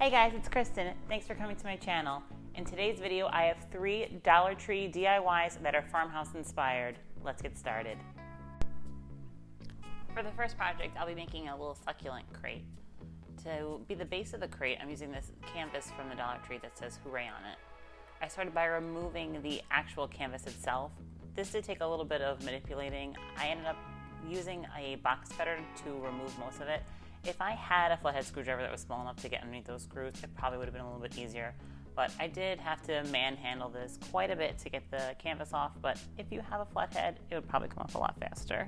Hey guys, it's Kristen. Thanks for coming to my channel. In today's video, I have 3 Dollar Tree DIYs that are farmhouse inspired. Let's get started. For the first project, I'll be making a little succulent crate. To be the base of the crate, I'm using this canvas from the Dollar Tree that says "Hooray" on it. I started by removing the actual canvas itself. This did take a little bit of manipulating. I ended up using a box cutter to remove most of it. If I had a flathead screwdriver that was small enough to get underneath those screws, it probably would have been a little bit easier. But I did have to manhandle this quite a bit to get the canvas off, but if you have a flathead, it would probably come off a lot faster.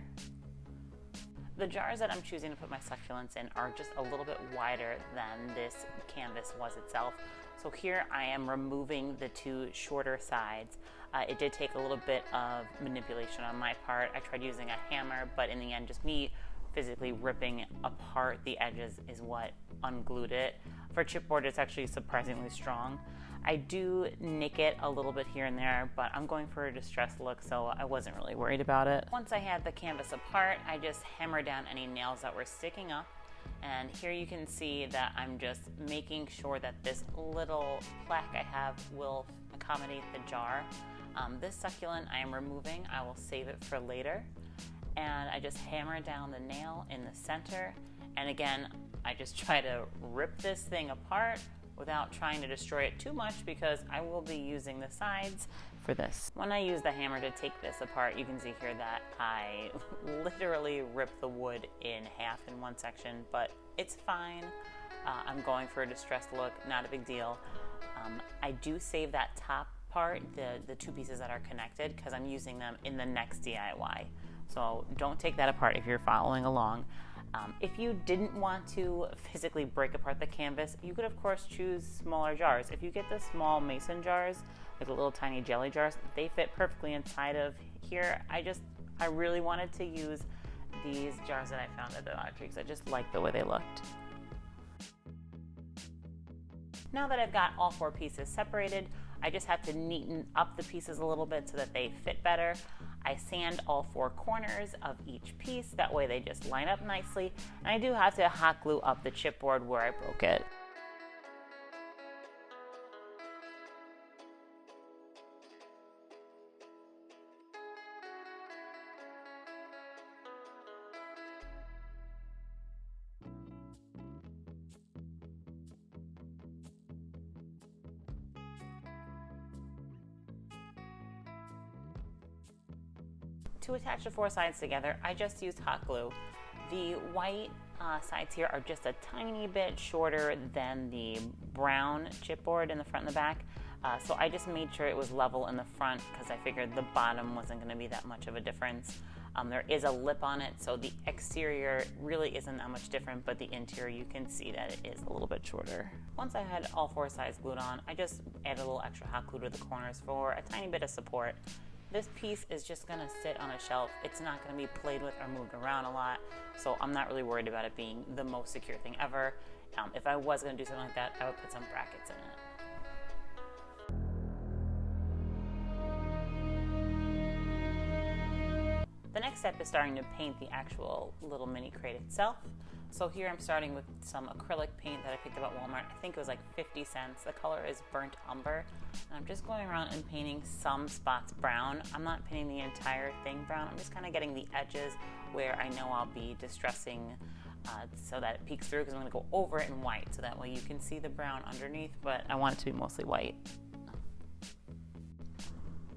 The jars that I'm choosing to put my succulents in are just a little bit wider than this canvas was itself. So here I am removing the 2 shorter sides. It did take a little bit of manipulation on my part. I tried using a hammer, but in the end, just me physically ripping apart the edges is what unglued it. For chipboard, it's actually surprisingly strong. I do nick it a little bit here and there, but I'm going for a distressed look, so I wasn't really worried about it. Once I had the canvas apart, I just hammered down any nails that were sticking up. And here you can see that I'm just making sure that this little plaque I have will accommodate the jar. This succulent I am removing. I will save it for later. And I just hammer down the nail in the center. And again, I just try to rip this thing apart without trying to destroy it too much because I will be using the sides for this. When I use the hammer to take this apart, you can see here that I literally ripped the wood in half in one section, but it's fine. I'm going for a distressed look, not a big deal. I do save that top part, the 2 pieces that are connected, because I'm using them in the next DIY. So don't take that apart if you're following along. If you didn't want to physically break apart the canvas, you could of course choose smaller jars. If you get the small mason jars, like the little tiny jelly jars, they fit perfectly inside of here. I really wanted to use these jars that I found at the Dollar Tree because I just liked the way they looked. Now that I've got all 4 pieces separated, I just have to neaten up the pieces a little bit so that they fit better. I sand all 4 corners of each piece, that way they just line up nicely. And I do have to hot glue up the chipboard where I broke it. To attach the 4 sides together, I just used hot glue. The white sides here are just a tiny bit shorter than the brown chipboard in the front and the back. So I just made sure it was level in the front because I figured the bottom wasn't going to be that much of a difference. There is a lip on it, so the exterior really isn't that much different, but the interior you can see that it is a little bit shorter. Once I had all 4 sides glued on, I just added a little extra hot glue to the corners for a tiny bit of support. This piece is just going to sit on a shelf. It's not going to be played with or moved around a lot, so I'm not really worried about it being the most secure thing ever. If I was going to do something like that, I would put some brackets in it. The next step is starting to paint the actual little mini crate itself. So here I'm starting with some acrylic paint that I picked up at Walmart. I think it was like 50 cents. The color is burnt umber. And I'm just going around and painting some spots brown. I'm not painting the entire thing brown. I'm just kind of getting the edges where I know I'll be distressing so that it peeks through, because I'm going to go over it in white so that way you can see the brown underneath, but I want it to be mostly white.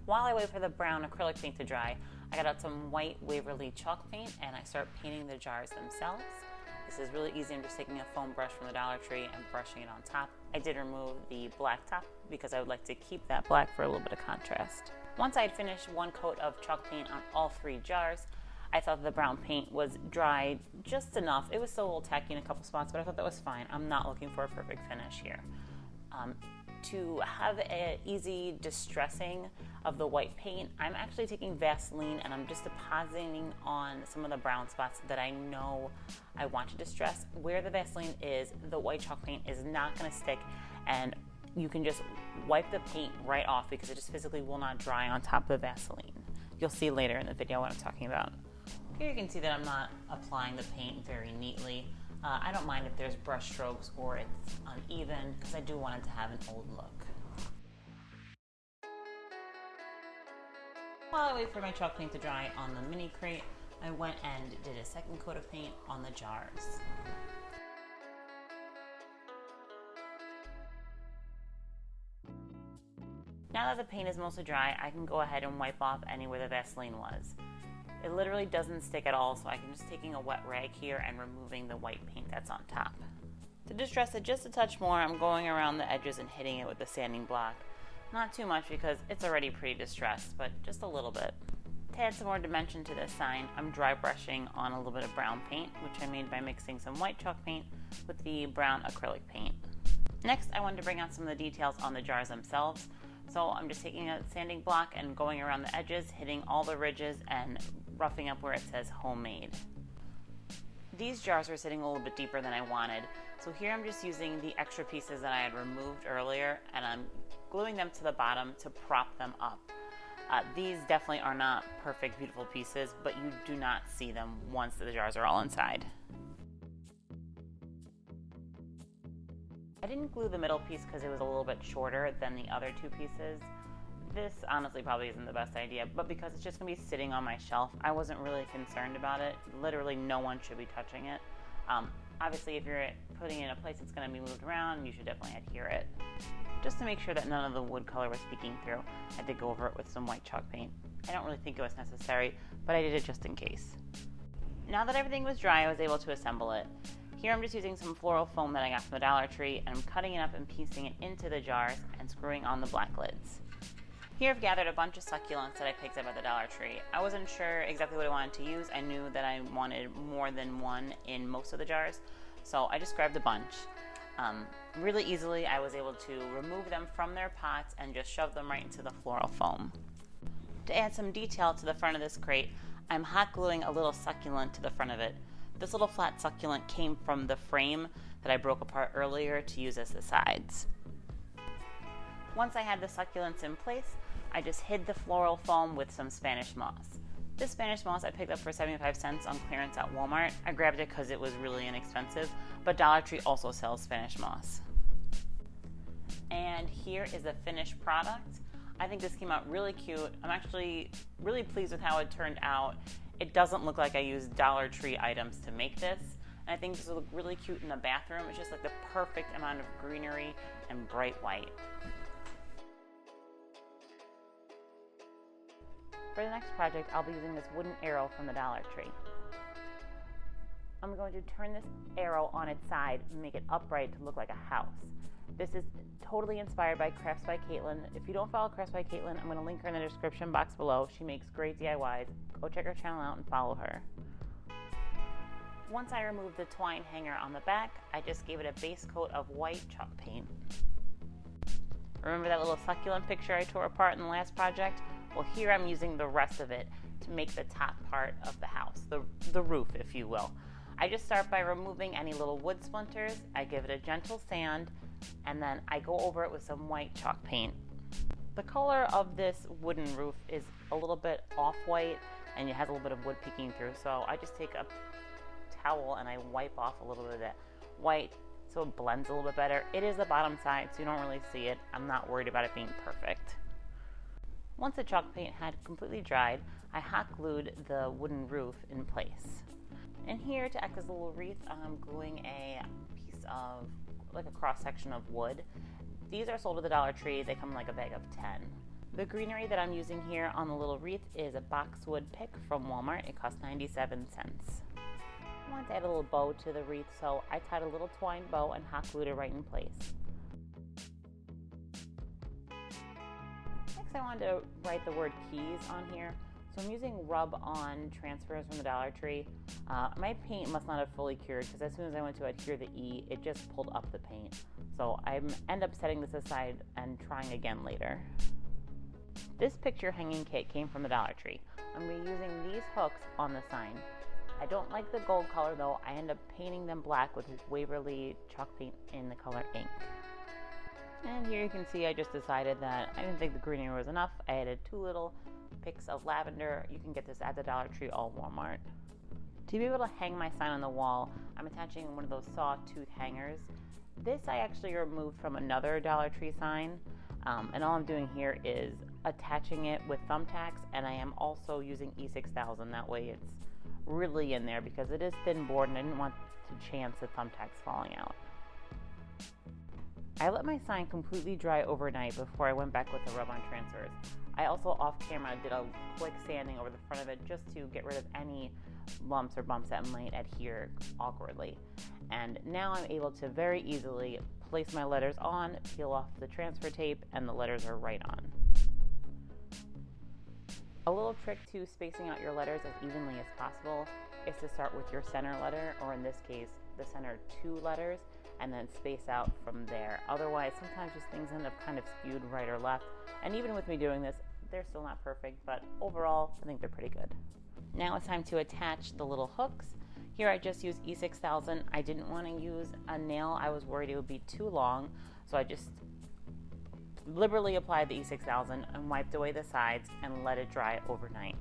While I wait for the brown acrylic paint to dry, I got out some white Waverly chalk paint and I start painting the jars themselves. This is really easy. I'm just taking a foam brush from the Dollar Tree and brushing it on top. I did remove the black top because I would like to keep that black for a little bit of contrast. Once I had finished 1 coat of chalk paint on all 3 jars, I thought the brown paint was dry just enough. It was still a little tacky in a couple spots, but I thought that was fine. I'm not looking for a perfect finish here. To have an easy distressing of the white paint, I'm actually taking Vaseline and I'm just depositing on some of the brown spots that I know I want to distress. Where the Vaseline is, the white chalk paint is not going to stick, and you can just wipe the paint right off because it just physically will not dry on top of the Vaseline. You'll see later in the video what I'm talking about. Here you can see that I'm not applying the paint very neatly. I don't mind if there's brush strokes or it's uneven because I do want it to have an old look. While I wait for my chalk paint to dry on the mini crate, I went and did a second coat of paint on the jars. Now that the paint is mostly dry, I can go ahead and wipe off anywhere the Vaseline was. It literally doesn't stick at all, so I can just taking a wet rag here and removing the white paint that's on top. To distress it just a touch more, I'm going around the edges and hitting it with the sanding block. Not too much because it's already pretty distressed, but just a little bit. To add some more dimension to this sign, I'm dry brushing on a little bit of brown paint, which I made by mixing some white chalk paint with the brown acrylic paint. Next, I wanted to bring out some of the details on the jars themselves. So I'm just taking a sanding block and going around the edges, hitting all the ridges and roughing up where it says homemade. These jars were sitting a little bit deeper than I wanted, so here I'm just using the extra pieces that I had removed earlier and I'm gluing them to the bottom to prop them up. These definitely are not perfect, beautiful pieces, but you do not see them once the jars are all inside. I didn't glue the middle piece because it was a little bit shorter than the other two pieces. This honestly probably isn't the best idea, but because it's just going to be sitting on my shelf, I wasn't really concerned about it. Literally no one should be touching it. Obviously, if you're putting it in a place that's going to be moved around, you should definitely adhere it. Just to make sure that none of the wood color was peeking through, I did go over it with some white chalk paint. I don't really think it was necessary, but I did it just in case. Now that everything was dry, I was able to assemble it. Here I'm just using some floral foam that I got from the Dollar Tree, and I'm cutting it up and piecing it into the jars and screwing on the black lids. Here I've gathered a bunch of succulents that I picked up at the Dollar Tree. I wasn't sure exactly what I wanted to use. I knew that I wanted more than one in most of the jars, so I just grabbed a bunch. Really easily I was able to remove them from their pots and just shove them right into the floral foam. To add some detail to the front of this crate, I'm hot gluing a little succulent to the front of it. This little flat succulent came from the frame that I broke apart earlier to use as the sides. Once I had the succulents in place, I just hid the floral foam with some Spanish moss. This Spanish moss I picked up for 75 cents on clearance at Walmart. I grabbed it because it was really inexpensive, but Dollar Tree also sells Spanish moss. And here is the finished product. I think this came out really cute. I'm actually really pleased with how it turned out. It doesn't look like I used Dollar Tree items to make this. And I think this will look really cute in the bathroom. It's just like the perfect amount of greenery and bright white. For the next project, I'll be using this wooden arrow from the Dollar Tree. I'm going to turn this arrow on its side and make it upright to look like a house. This is totally inspired by Crafts by Caitlin. If you don't follow Crafts by Caitlin, I'm going to link her in the description box below. She makes great DIYs. Go check her channel out and follow her. Once I removed the twine hanger on the back, I just gave it a base coat of white chalk paint. Remember that little succulent picture I tore apart in the last project? Well, here I'm using the rest of it to make the top part of the house, the roof, if you will. I just start by removing any little wood splinters. I give it a gentle sand, and then I go over it with some white chalk paint. The color of this wooden roof is a little bit off-white, and it has a little bit of wood peeking through, so I just take a towel and I wipe off a little bit of that white so it blends a little bit better. It is the bottom side, so you don't really see it. I'm not worried about it being perfect. Once the chalk paint had completely dried, I hot glued the wooden roof in place. And here, to act as a little wreath, I'm gluing a piece of, like a cross section of wood. These are sold at the Dollar Tree. They come in like a bag of 10. The greenery that I'm using here on the little wreath is a boxwood pick from Walmart. It cost 97 cents. I wanted to add a little bow to the wreath, so I tied a little twine bow and hot glued it right in place. Next, I wanted to write the word keys on here. So I'm using rub-on transfers from the Dollar Tree. My paint must not have fully cured because as soon as I went to adhere the E, it just pulled up the paint. So I end up setting this aside and trying again later. This picture hanging kit came from the Dollar Tree. I'm going to be using these hooks on the sign. I don't like the gold color though. I end up painting them black with Waverly chalk paint in the color ink. And here you can see I just decided that I didn't think the greenery was enough. I added 2 little picks of lavender. You can get this at the Dollar Tree or Walmart. To be able to hang my sign on the wall, I'm attaching one of those sawtooth hangers. This I actually removed from another Dollar Tree sign, and all I'm doing here is attaching it with thumbtacks, and I am also using E6000. That way it's really in there because it is thin board and I didn't want to chance the thumbtacks falling out. I let my sign completely dry overnight before I went back with the rub-on transfers. I also off camera did a quick sanding over the front of it just to get rid of any lumps or bumps that might adhere awkwardly. And now I'm able to very easily place my letters on, peel off the transfer tape, and the letters are right on. A little trick to spacing out your letters as evenly as possible is to start with your center letter, or in this case, the center 2 letters, and then space out from there. Otherwise, sometimes just things end up kind of skewed right or left. And even with me doing this, they're still not perfect, but overall, I think they're pretty good. Now it's time to attach the little hooks. Here I just used E6000. I didn't want to use a nail. I was worried it would be too long, so I just liberally applied the E6000 and wiped away the sides and let it dry overnight.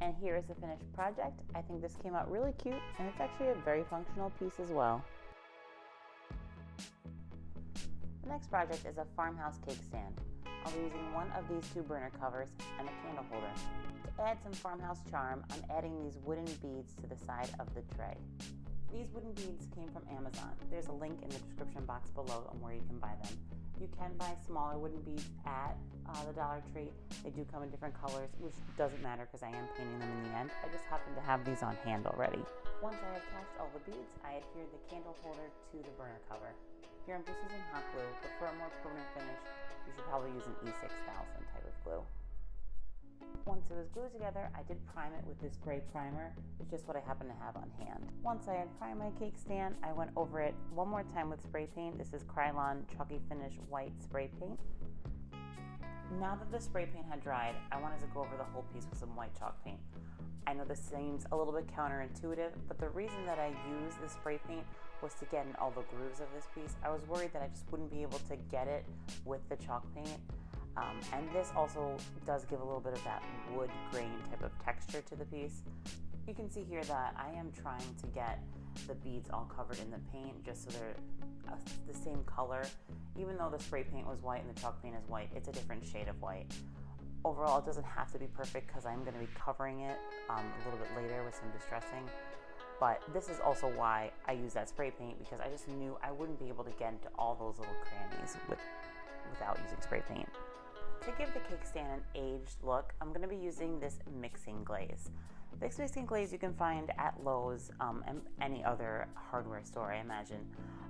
And here is the finished project. I think this came out really cute, and it's actually a very functional piece as well. The next project is a farmhouse cake stand. I'll be using one of these 2 burner covers and a candle holder. To add some Farmhouse Charm, I'm adding these wooden beads to the side of the tray. These wooden beads came from Amazon. There's a link in the description box below on where you can buy them. You can buy smaller wooden beads at the Dollar Tree. They do come in different colors, which doesn't matter because I am painting them in the end. I just happen to have these on hand already. Once I attached all the beads, I adhered the candle holder to the burner cover. Here I'm just using hot glue, but for a more permanent finish, you should probably use an E6000 type of glue. Once it was glued together, I did prime it with this gray primer. It's just what I happen to have on hand. Once I had primed my cake stand, I went over it one more time with spray paint. This is Krylon Chalky Finish White Spray Paint. Now that the spray paint had dried, I wanted to go over the whole piece with some white chalk paint. I know this seems a little bit counterintuitive, but the reason that I used the spray paint was to get in all the grooves of this piece. I was worried that I just wouldn't be able to get it with the chalk paint. And this also does give a little bit of that wood grain type of texture to the piece. You can see here that I am trying to get the beads all covered in the paint just so they're the same color. Even though the spray paint was white and the chalk paint is white, it's a different shade of white. Overall, it doesn't have to be perfect because I'm going to be covering it a little bit later with some distressing. But this is also why I use that spray paint, because I just knew I wouldn't be able to get into all those little crannies without using spray paint. To give the cake stand an aged look, I'm going to be using this mixing glaze. This mixing glaze you can find at Lowe's and any other hardware store, I imagine.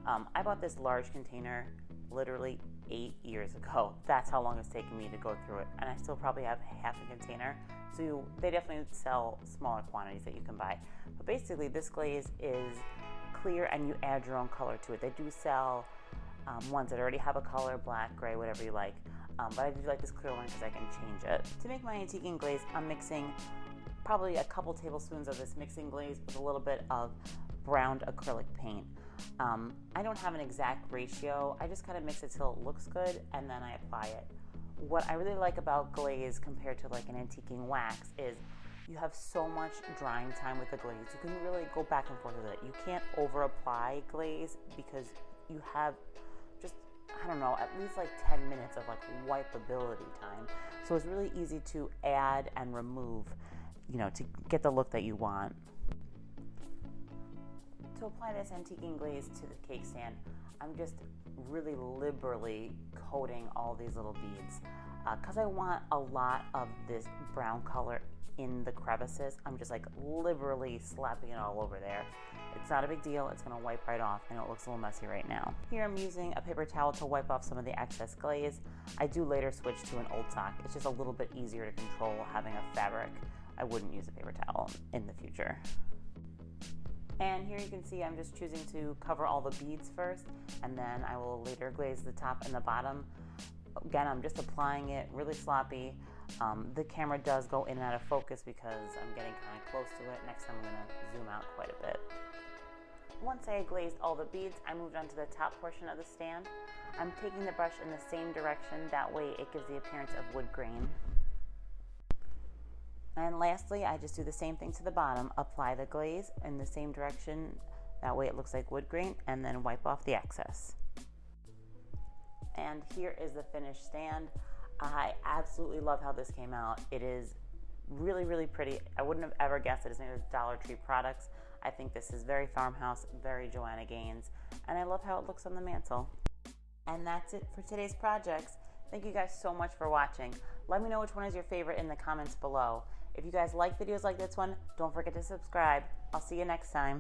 I bought this large container literally 8 years ago. That's how long it's taken me to go through it, and I still probably have half a container. So they definitely sell smaller quantities that you can buy. But basically this glaze is clear and you add your own color to it. They do sell ones that already have a color, black, gray, whatever you like. But I do like this clear one because I can change it. To make my antiquing glaze, I'm mixing probably a couple tablespoons of this mixing glaze with a little bit of browned acrylic paint. I don't have an exact ratio. I just kind of mix it till it looks good and then I apply it. What I really like about glaze compared to like an antiquing wax is you have so much drying time with the glaze. You can really go back and forth with it. You can't over apply glaze because you have just, I don't know, at least like 10 minutes of like wipeability time. So it's really easy to add and remove, to get the look that you want. To apply this antiquing glaze to the cake stand, I'm just really liberally coating all these little beads because I want a lot of this brown color in the crevices. I'm just like liberally slapping it all over there. It's not a big deal. It's going to wipe right off. I know it looks a little messy right now. Here I'm using a paper towel to wipe off some of the excess glaze. I do later switch to an old sock. It's just a little bit easier to control having a fabric. I wouldn't use a paper towel in the future. And here you can see I'm just choosing to cover all the beads first, and then I will later glaze the top and the bottom. Again, I'm just applying it really sloppy. The camera does go in and out of focus because I'm getting kind of close to it. Next time I'm going to zoom out quite a bit. Once I glazed all the beads, I moved on to the top portion of the stand. I'm taking the brush in the same direction, that way it gives the appearance of wood grain. And lastly, I just do the same thing to the bottom. Apply the glaze in the same direction. That way it looks like wood grain, and then wipe off the excess. And here is the finished stand. I absolutely love how this came out. It is really, really pretty. I wouldn't have ever guessed it is made with Dollar Tree products. I think this is very Farmhouse, very Joanna Gaines, and I love how it looks on the mantle. And that's it for today's projects. Thank you guys so much for watching. Let me know which one is your favorite in the comments below. If you guys like videos like this one, don't forget to subscribe. I'll see you next time.